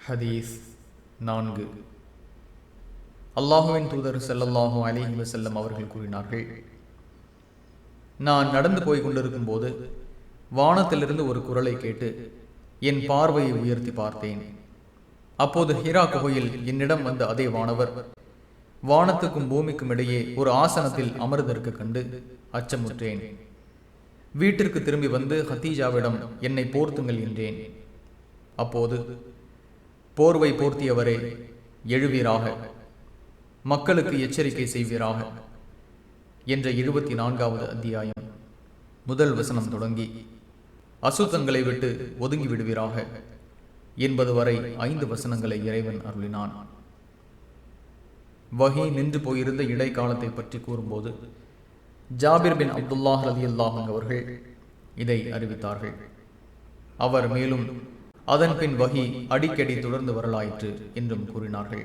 ஹதீஸ் 4. அல்லாஹுவின் தூதர் ஸல்லல்லாஹு அலைஹி வஸல்லம் அவர்கள் கூறினார்கள், நான் நடந்து போய் கொண்டிருக்கும் போது வானத்திலிருந்து ஒரு குரலை கேட்டு என் பார்வையை உயர்த்தி பார்த்தேன். அப்போது ஹிரா குகையில் என்னிடம் வந்த அதே வானவர் வானத்துக்கும் பூமிக்கும் இடையே ஒரு ஆசனத்தில் அமர்ந்திருக்க கண்டு அச்சமுற்றேன். வீட்டிற்கு திரும்பி வந்து ஹதீஜாவிடம் என்னை போர்த்துங்கள் என்றேன். அப்போது, போர்வை போர்த்தியவரே, எழுவீராக, மக்களுக்கு எச்சரிக்கை செய்வீராக என்ற 24வது அத்தியாயம் முதல் வசனம் தொடங்கி அசுத்தங்களை விட்டு ஒதுங்கி விடுவீராக என்பது வரை 5 வசனங்களை இறைவன் அருளினான். வஹி நின்று போயிருந்த இடைக்காலத்தை பற்றி கூறும்போது ஜாபிர் பின் அப்துல்லாஹ் ரலியல்லாஹு அன்ஹு அவர்கள் இதை அறிவித்தார்கள். அவர் மேலும் அதன் பின் வஹி அடிக்கடி தொடர்ந்து வரலாயிற்று என்றும் கூறினார்கள்.